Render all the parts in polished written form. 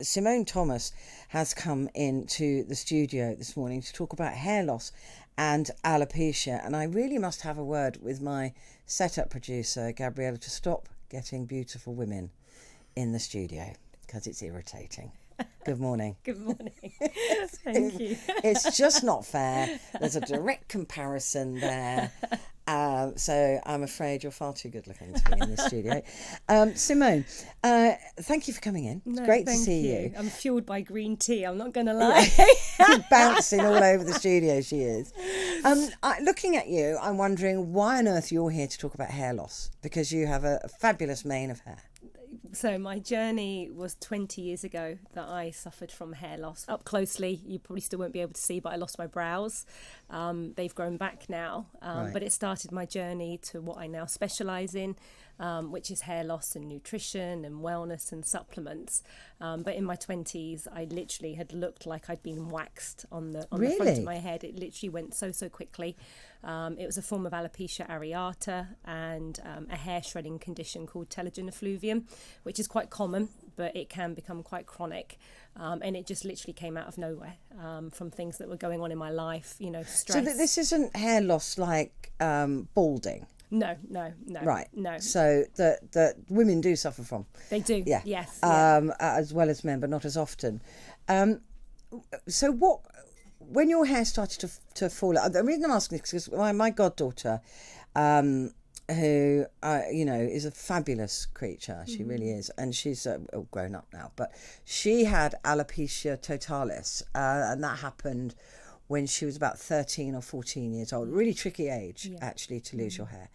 Simone Thomas has come into the studio this morning to talk about hair loss and alopecia. And I really must have a word with my setup producer, Gabriella, to stop getting beautiful women in the studio because it's irritating. Good morning. Good morning. Thank you. It's just not fair. There's a direct comparison there. So I'm afraid you're far too good looking to be in the studio. Simone, thank you for coming in. It's great to see you. I'm fueled by green tea, I'm not going to lie. Bouncing all over the studio, she is. Looking at you, I'm wondering why on earth you're here to talk about hair loss, because you have a fabulous mane of hair. So my journey was 20 years ago that I suffered from hair loss. Up closely, you probably still won't be able to see, but I lost my brows. They've grown back now, Right. but it started my journey to what I now specialise in, which is hair loss and nutrition and wellness and supplements. But in my 20s, I literally had looked like I'd been waxed on the front Really? of my head. It literally went so quickly. It was a form of alopecia areata and a hair shredding condition called telogen effluvium, which is quite common, but it can become quite chronic. And it just literally came out of nowhere from things that were going on in my life, stress. So this isn't hair loss like balding? No. Right. No. So that women do suffer from. They do. Yeah. Yes. As well as men, but not as often. So what? When your hair started to fall out, the reason I'm asking is because my goddaughter, who is a fabulous creature, she really is, and she's grown up now, but she had alopecia totalis, and that happened when she was about 13 or 14 years old. Really tricky age, actually, to lose your hair,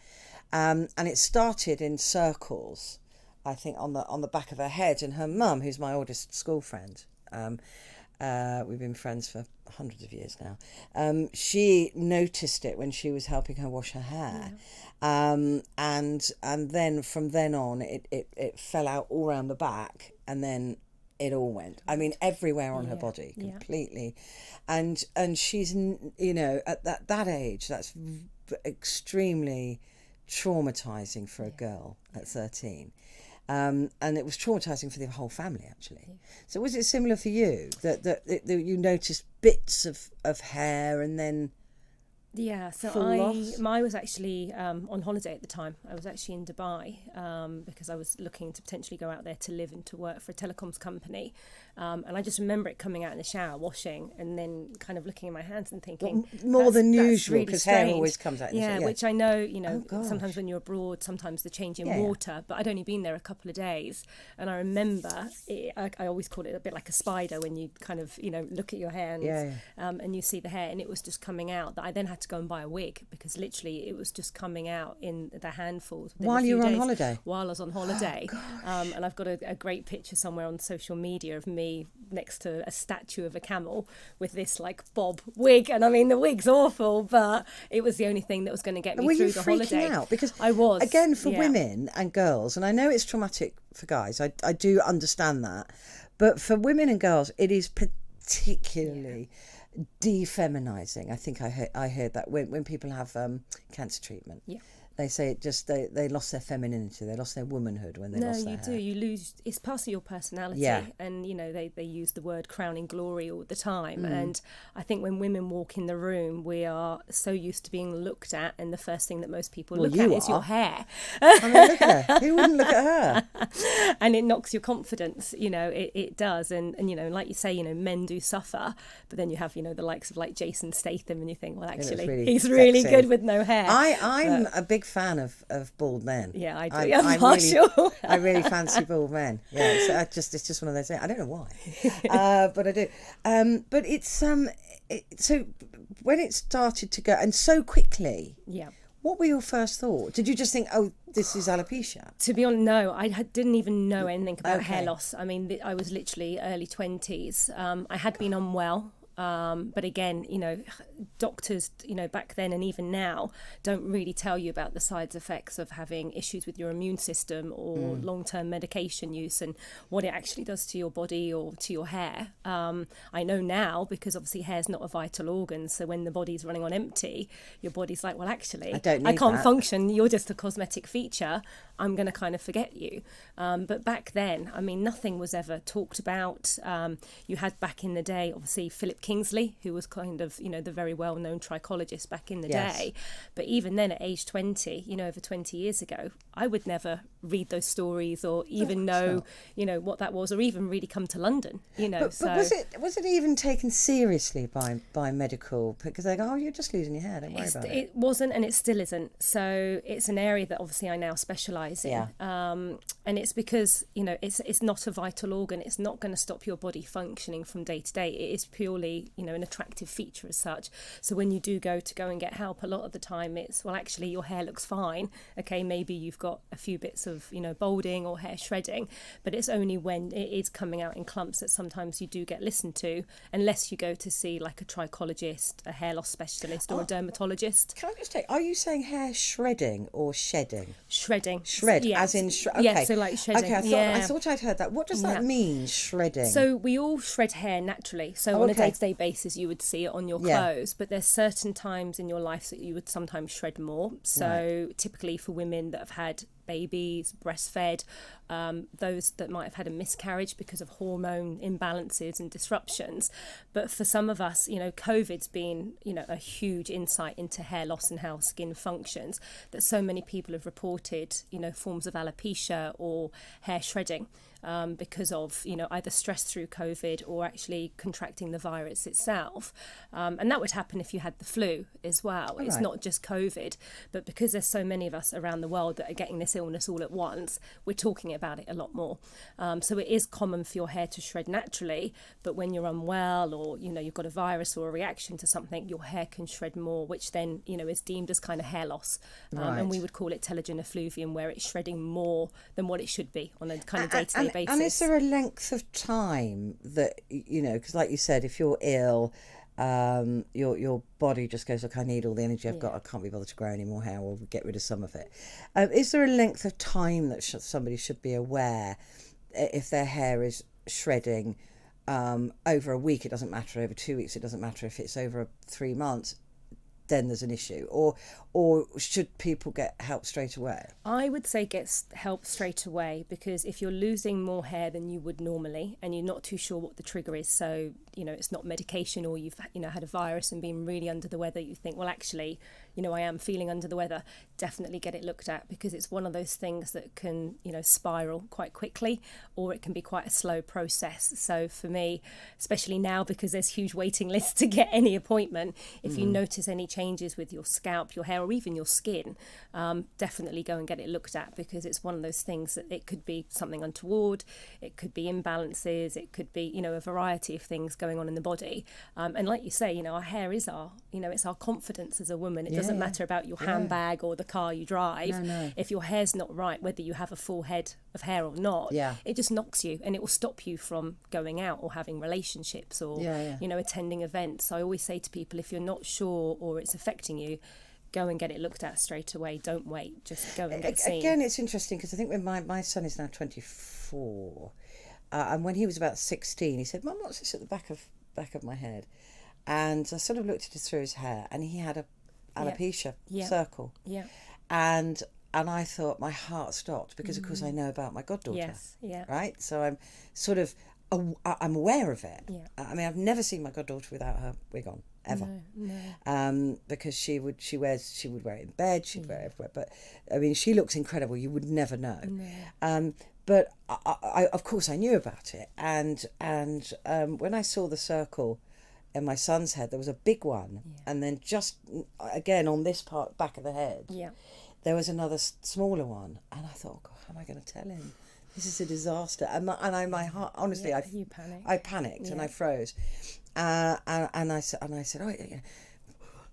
and it started in circles, I think, on the back of her head. And her mum, who's my oldest school friend, we've been friends for hundreds of years now. She noticed it when she was helping her wash her hair, and then from then on, it fell out all around the back, and then it all went. I mean, everywhere on her body, completely, and she's at that age, that's extremely traumatizing for a girl at 13. And it was traumatizing for the whole family, actually. Yeah. So was it similar for you, that you noticed bits of hair and then... Yeah, so I was actually on holiday at the time. I was actually in Dubai because I was looking to potentially go out there to live and to work for a telecoms company. And I just remember it coming out in the shower, washing, and then kind of looking in my hands and thinking... more than usual, because really hair always comes out in the shower. Yeah, which I know, Oh, sometimes when you're abroad, sometimes the change in Yeah. water, but I'd only been there a couple of days. And I remember, I always call it a bit like a spider when you kind of, look at your hands and you see the hair, and it was just coming out, that I then had to go and buy a wig because literally it was just coming out in the handfuls. While you were on holiday? While I was on holiday. Oh, And I've got a great picture somewhere on social media of me next to a statue of a camel with this like bob wig. And I mean, the wig's awful, but it was the only thing that was going to get me through the holiday. Were you freaking out? Because I was. Again, for women and girls, and I know it's traumatic for guys, I do understand that. But for women and girls, it is particularly... defeminizing. I think I heard that when people have cancer treatment, they say it just they lost their femininity, they lost their womanhood when they lost their hair. No, you lose. It's part of your personality, and they use the word crowning glory all the time. And I think when women walk in the room, we are so used to being looked at, and the first thing that most people look at is your hair. I mean, look at her. Who wouldn't look at her? And it knocks your confidence. It does. And like you say, men do suffer, but then you have the likes of like Jason Statham, and you think, well, actually, he's really good with no hair. I'm a big fan of bald men. Yeah, I do. I'm partial. I really fancy bald men. Yeah, it's just one of those things. I don't know why, but I do. But it's so when it started to go and so quickly. Yeah. What were your first thoughts? Did you just think, oh, this is alopecia? To be honest, no. I didn't even know anything about hair loss. I mean, I was literally early 20s. I had been unwell. But again, doctors, back then and even now don't really tell you about the side effects of having issues with your immune system or long-term medication use and what it actually does to your body or to your hair. I know now, because obviously hair's not a vital organ, so when the body's running on empty, your body's like, well, actually, I can't function, you're just a cosmetic feature, I'm going to kind of forget you. But back then, I mean, nothing was ever talked about. You had back in the day, obviously, Philip Kingsley, who was kind of, the very well-known trichologist back in the day. But even then, at age 20, over 20 years ago, I would never read those stories or even know, what that was, or even really come to London, But was it even taken seriously by medical? Because they go, oh, you're just losing your hair, don't worry about it. It wasn't, and it still isn't. So it's an area that obviously I now specialise in. And it's because, it's not a vital organ. It's not going to stop your body functioning from day to day. It is purely, an attractive feature as such. So when you do go and get help, a lot of the time it's, well, actually your hair looks fine. Okay, maybe you've got a few bits of, balding or hair shredding, but it's only when it is coming out in clumps that sometimes you do get listened to, unless you go to see like a trichologist, a hair loss specialist or a dermatologist. Can I just take, are you saying hair shredding or shedding? Shredding. As in okay. Yeah, so like shedding. Okay, I thought I'd heard that. What does that mean, shredding? So we all shred hair naturally. So on a day-to-day basis, you would see it on your clothes, but there's certain times in your life that you would sometimes shred more. So typically for women that have had babies, breastfed, those that might have had a miscarriage because of hormone imbalances and disruptions. But for some of us, COVID's been, a huge insight into hair loss and how skin functions, that so many people have reported, forms of alopecia or hair shredding. Because of, either stress through COVID or actually contracting the virus itself. And that would happen if you had the flu as well. It's not just COVID, but because there's so many of us around the world that are getting this illness all at once, we're talking about it a lot more. So it is common for your hair to shred naturally, but when you're unwell or, you've got a virus or a reaction to something, your hair can shred more, which then, is deemed as kind of hair loss. And we would call it telogen effluvium, where it's shredding more than what it should be on a kind of day-to-day basis. And is there a length of time that, because like you said, if you're ill, your body just goes, look, I need all the energy I've got, I can't be bothered to grow any more hair, or get rid of some of it. Is there a length of time that somebody should be aware if their hair is shredding over a week? It doesn't matter, over 2 weeks, it doesn't matter if it's over 3 months, then there's an issue, or should people get help straight away? I would say get help straight away, because if you're losing more hair than you would normally and you're not too sure what the trigger is, so it's not medication, or you've had a virus and been really under the weather, you think, well, actually, I am feeling under the weather, definitely get it looked at, because it's one of those things that can spiral quite quickly, or it can be quite a slow process. So for me, especially now, because there's huge waiting lists to get any appointment, if you notice any changes with your scalp, your hair, or even your skin, definitely go and get it looked at, because it's one of those things that it could be something untoward, it could be imbalances, it could be a variety of things going on in the body. And like you say, our hair is our it's our confidence as a woman. It doesn't matter about your handbag or the car you drive. No. If your hair's not right, whether you have a full head of hair or not, it just knocks you, and it will stop you from going out or having relationships or attending events. So I always say to people, if you're not sure or it's affecting you, go and get it looked at straight away. Don't wait, just go and get seen. Again, it's interesting, because I think when my son is now 24, and when he was about 16, he said, Mum, what's this at the back of my head? And I sort of looked at it through his hair, and he had a alopecia circle. Yeah. And I thought, my heart stopped, because of course I know about my goddaughter. Yes. Yeah. Right? So I'm sort of I'm aware of it. Yeah. I mean, I've never seen my goddaughter without her wig on, ever. No. Because she would wear it in bed, she'd wear it everywhere. But I mean, she looks incredible. You would never know. No. But I of course I knew about it, and when I saw the circle in my son's head, there was a big one, and then just again on this part back of the head, there was another smaller one, and I thought, God, how am I going to tell him? This is a disaster. And my heart, honestly, I panicked and I froze, and I said, oh yeah.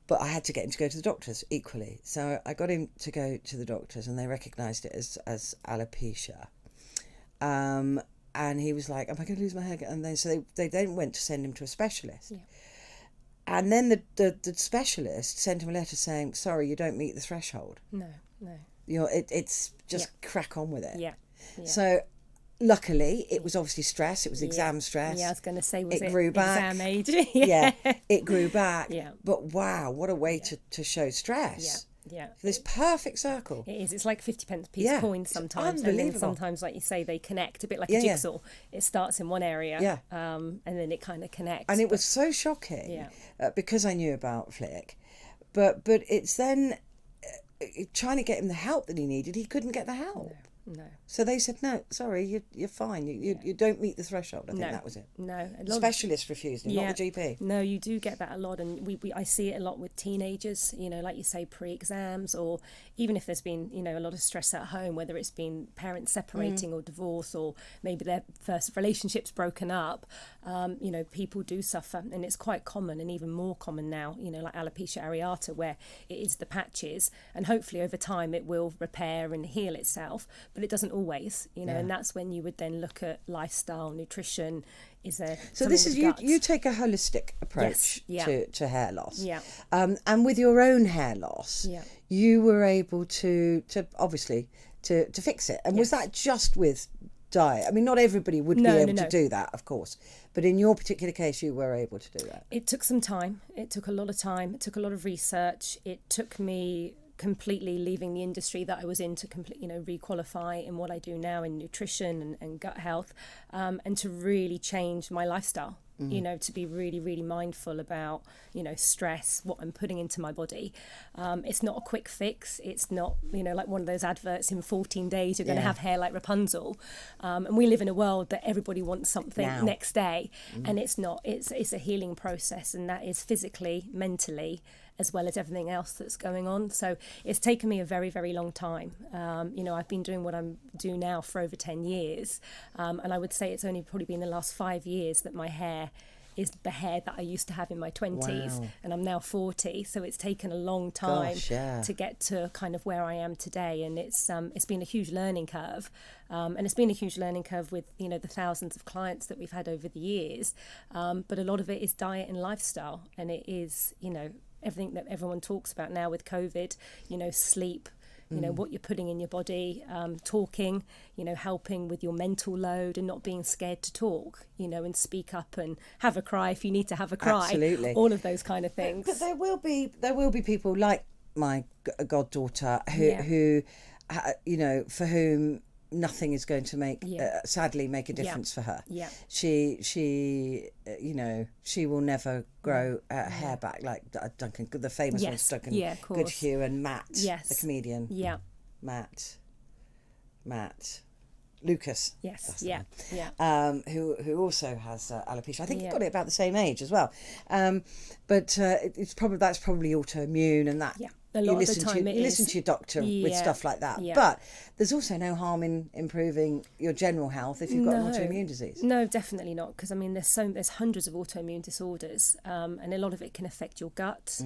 But I had to get him to go to the doctors equally. So I got him to go to the doctors, and they recognised it as alopecia. And he was like, am I going to lose my hair? And they then went to send him to a specialist. Yeah. And then the specialist sent him a letter saying, sorry, you don't meet the threshold. No. You know, it's just crack on with it. Yeah. So luckily, it was obviously stress. It was exam stress. Yeah, I was going to say, was it grew back. Exam age? Yeah, it grew back. Yeah. But wow, what a way to show stress. Yeah. This perfect circle. It is. It's like 50p piece coins sometimes. And then sometimes, like you say, they connect a bit like a jigsaw. It starts in one area and then it kind of connects. And it was so shocking because I knew about Flick. But it's then trying to get him the help that he needed. He couldn't get the help. No. So they said, no, sorry, you're fine. You don't meet the threshold. I think that was it. No. Specialists refused him, not the GP. No, you do get that a lot. And I see it a lot with teenagers, you know, like you say, pre-exams, or even if there's been, you know, a lot of stress at home, whether it's been parents separating or divorce, or maybe their first relationship's broken up, you know, people do suffer. And it's quite common, and even more common now, you know, like alopecia areata, where it is the patches. And hopefully over time it will repair and heal itself. But it doesn't always, you know, and that's when you would then look at lifestyle, nutrition. Is there so this is you take a holistic approach to hair loss, and with your own hair loss, you were able to obviously to fix it. And was that just with diet? I mean, not everybody would be able to do that, of course, but in your particular case, you were able to do that. It took some time. It took a lot of time. It took a lot of research. It took me completely leaving the industry that I was in to re-qualify in what I do now in nutrition and gut health, and to really change my lifestyle. You know, to be really, really mindful about, you know, stress, what I'm putting into my body. It's not a quick fix. It's not, you know, like one of those adverts, in 14 days you're going to have hair like Rapunzel. And we live in a world that everybody wants something next day. And it's not. It's a healing process, and that is physically, mentally, as well as everything else that's going on. So it's taken me a very, very long time. You know, I've been doing what I'm doing now for over 10 years. And I would say it's only probably been the last 5 years that my hair is the hair that I used to have in my 20s. Wow. And I'm now 40. So it's taken a long time to get to kind of where I am today. And it's been a huge learning curve. And it's been a huge learning curve with, you know, the thousands of clients that we've had over the years. But a lot of it is diet and lifestyle. And it is, you know, everything that everyone talks about now with COVID, you know, sleep, you know, what you're putting in your body, talking, you know, helping with your mental load and not being scared to talk, you know, and speak up and have a cry if you need to have a cry. Absolutely. All of those kind of things. But there will be people like my goddaughter who you know, for whom nothing is going to sadly make a difference for her. She you know, she will never grow hair back like Duncan, the famous one, Duncan Goodhue, and Matt, the comedian. Matt Lucas. Who also has alopecia. I think he got it about the same age as well. But that's probably autoimmune, and that you listen to your doctor with stuff like that. But there's also no harm in improving your general health if you've got an autoimmune disease. No, definitely not. Because I mean, there's hundreds of autoimmune disorders, and a lot of it can affect your gut,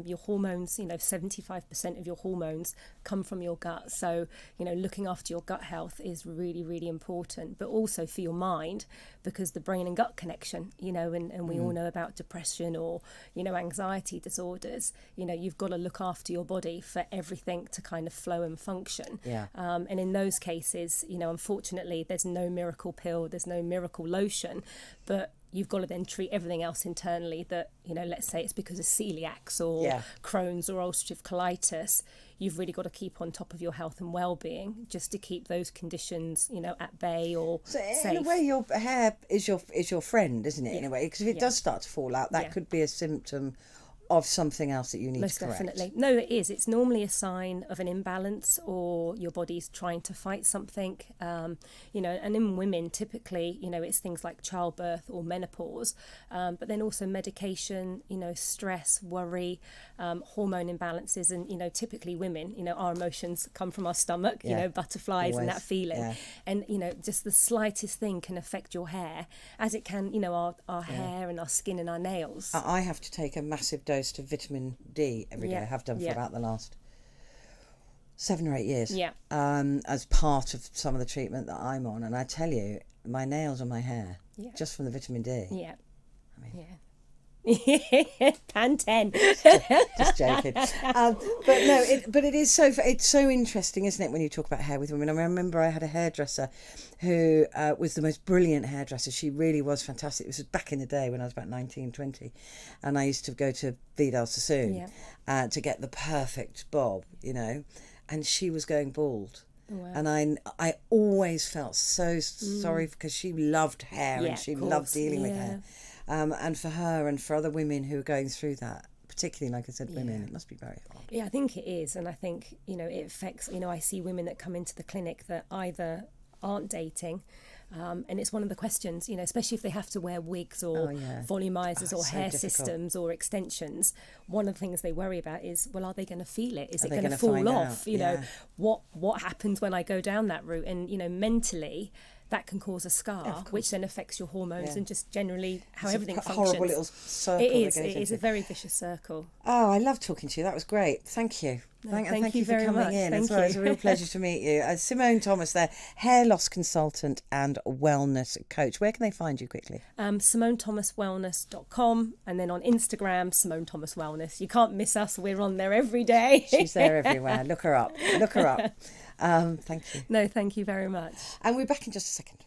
your hormones. You know, 75% of your hormones come from your gut. So, you know, looking after your gut health is really, really important. But also for your mind, because the brain and gut connection, you know, and we all know about depression or, you know, anxiety disorders. You know, you've got to look after your body for everything to kind of flow and function. And in those cases, you know, unfortunately, there's no miracle pill, there's no miracle lotion, but you've got to then treat everything else internally that, you know, let's say it's because of celiacs or Crohn's or ulcerative colitis. You've really got to keep on top of your health and well-being just to keep those conditions, you know, at bay or safe. In a way, your hair is your friend, isn't it? In a way, because if it does start to fall out, that could be a symptom of something else that you need to correct. Most definitely. No, it is. It's normally a sign of an imbalance or your body's trying to fight something. You know, and in women, typically, you know, it's things like childbirth or menopause, but then also medication, you know, stress, worry, hormone imbalances. And, you know, typically women, you know, our emotions come from our stomach, you know, butterflies and that feeling. And, you know, just the slightest thing can affect your hair, as it can, you know, our hair and our skin and our nails. I have to take a massive dose of vitamin D every day. I have done for about the last 7 or 8 years, as part of some of the treatment that I'm on. And I tell you, my nails and my hair, just from the vitamin D. Pantene. Just joking. But no, it's so interesting, isn't it, when you talk about hair with women? I remember I had a hairdresser who was the most brilliant hairdresser. She really was fantastic. This was back in the day when I was about 19, 20, and I used to go to Vidal Sassoon to get the perfect bob, you know, and she was going bald. Wow. And I always felt so sorry because she loved hair and she loved dealing with hair. And for her and for other women who are going through that, particularly, like I said, women, it must be very hard. Yeah, I think it is. And I think, you know, it affects, you know, I see women that come into the clinic that either aren't dating, and it's one of the questions, you know, especially if they have to wear wigs or volumizers or hair systems or extensions. One of the things they worry about is, well, are they going to feel it? Is it going to fall off? You know, what happens when I go down that route? And, you know, mentally, that can cause a scar, which then affects your hormones and just generally how everything functions. Horrible little circle. It is a very vicious circle. Oh, I love talking to you. That was great. Thank you. Thank you for coming in as well. It's a real pleasure to meet you. Simone Thomas there, hair loss consultant and wellness coach. Where can they find you quickly? SimoneThomasWellness.com, and then on Instagram, Simone Thomas Wellness. You can't miss us. We're on there every day. She's there everywhere. Look her up. Thank you. No, thank you very much. And we're back in just a second.